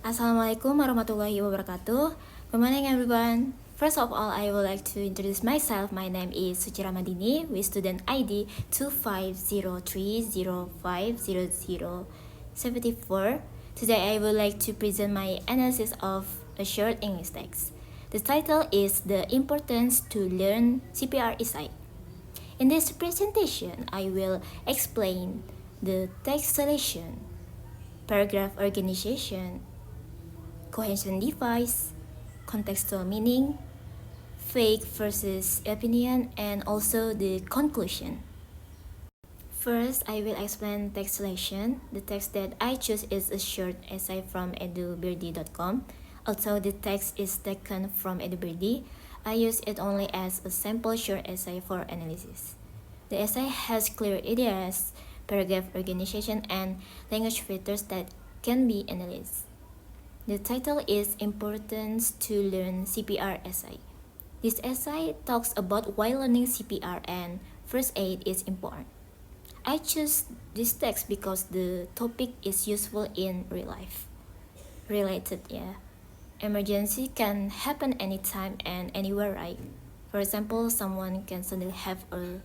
Assalamualaikum warahmatullahi wabarakatuh. Good morning everyone. First of all, I would like to introduce myself. My name is Suci Ramadini with student ID 2503050074. Today I would like to present my analysis of a short English text. The title is The Importance to Learn CPR Essay. In this presentation, I will explain the text selection, paragraph organization, cohesion device, contextual meaning, fake versus opinion, and also the conclusion. First, I will explain text selection. The text that I choose is a short essay from edubirdi.com. Although the text is taken from edubirdi, I use it only as a sample short essay for analysis. The essay has clear ideas, paragraph organization, and language features that can be analyzed. The title is Importance to Learn CPR Essay. This essay talks about why learning CPR and first aid is important. I choose this text because the topic is useful in real life. Emergency can happen anytime and anywhere, right? For example, someone can suddenly have a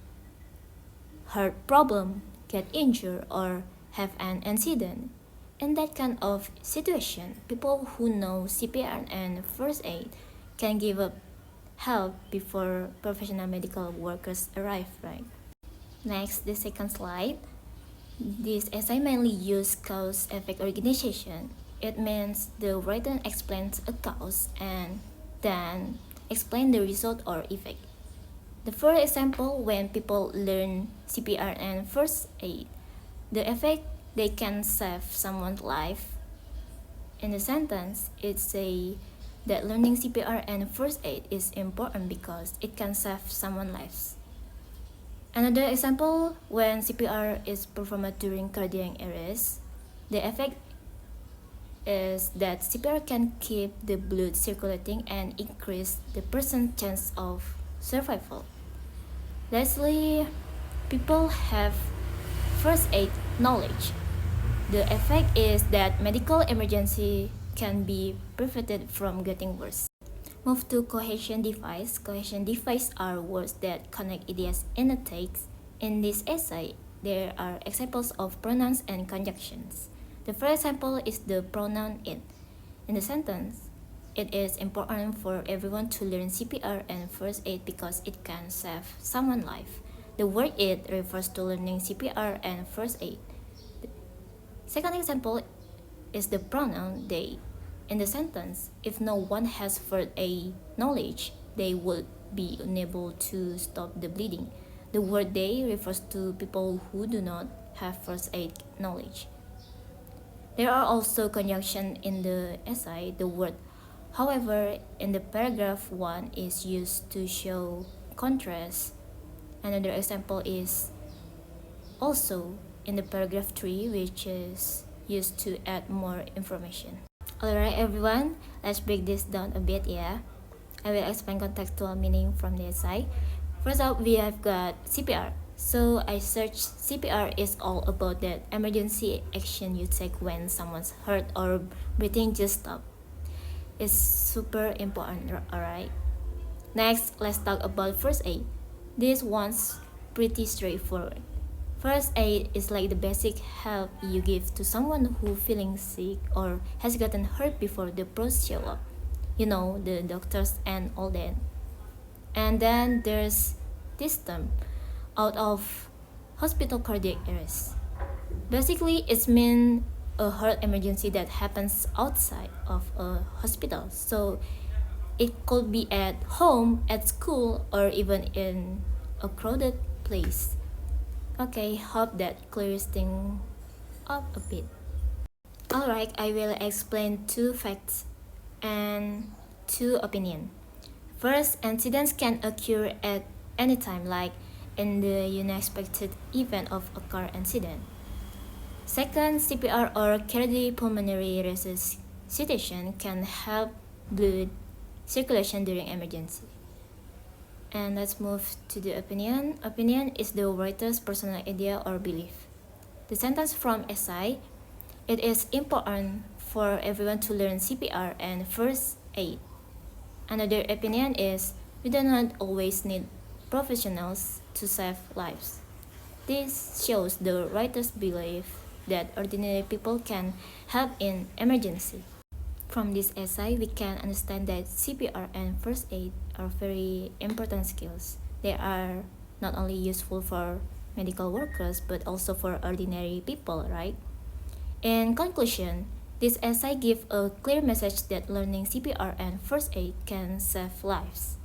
heart problem, get injured, or have an accident. In that kind of situation, people who know CPR and first aid can give up help before professional medical workers arrive, right? Next, the second slide. This essay mainly uses cause-effect organization. It means the writer explains a cause and then explain the result or effect. The first example, when people learn CPR and first aid, the effect they can save someone's life. In the sentence, it says that learning CPR and first aid is important because it can save someone's lives. Another example, when CPR is performed during cardiac arrest, the effect is that CPR can keep the blood circulating and increase the person's chance of survival. Lastly, people have first aid knowledge. The effect is that medical emergency can be prevented from getting worse. Move to cohesion device. Cohesion device are words that connect ideas in a text. In this essay, there are examples of pronouns and conjunctions. The first example is the pronoun it. In the sentence, it is important for everyone to learn CPR and first aid because it can save someone's life. The word it refers to learning CPR and first aid. Second example is the pronoun they. In the sentence, if no one has first aid knowledge, they would be unable to stop the bleeding. The word they refers to people who do not have first aid knowledge. There are also conjunctions in the essay. The word however in the paragraph 1 is used to show contrast. Another example is also in the paragraph 3, which is used to add more information. Alright everyone, let's break this down a bit, yeah. I will explain contextual meaning from the essay. First up, we have got CPR. So I searched CPR is all about that emergency action you take when someone's hurt or breathing just stop. It's super important, alright. Next, let's talk about first aid. This one's pretty straightforward. First aid is like the basic help you give to someone who feeling sick or has gotten hurt before the pros show up. You know, the doctors and all that. And then there's this term, out of hospital cardiac arrest. Basically, it means a heart emergency that happens outside of a hospital. So it could be at home, at school, or even in a crowded place. Okay, hope that clears things up a bit. Alright, I will explain two facts and two opinions. First, incidents can occur at any time, like in the unexpected event of a car accident. Second, CPR or cardiopulmonary resuscitation can help blood circulation during emergency. And let's move to the opinion. Opinion is the writer's personal idea or belief. The sentence from essay, it is important for everyone to learn CPR and first aid. Another opinion is we do not always need professionals to save lives. This shows the writer's belief that ordinary people can help in emergency. From this essay, we can understand that CPR and first aid are very important skills. They are not only useful for medical workers but also for ordinary people, right? In conclusion, this essay gives a clear message that learning CPR and first aid can save lives.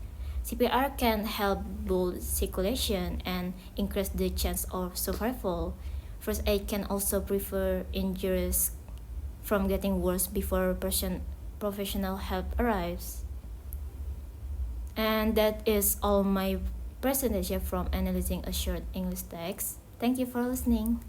CPR can help boost circulation and increase the chance of survival. First aid can also prevent injuries from getting worse before professional help arrives. And that is all my presentation from analyzing a short English text. Thank you for listening.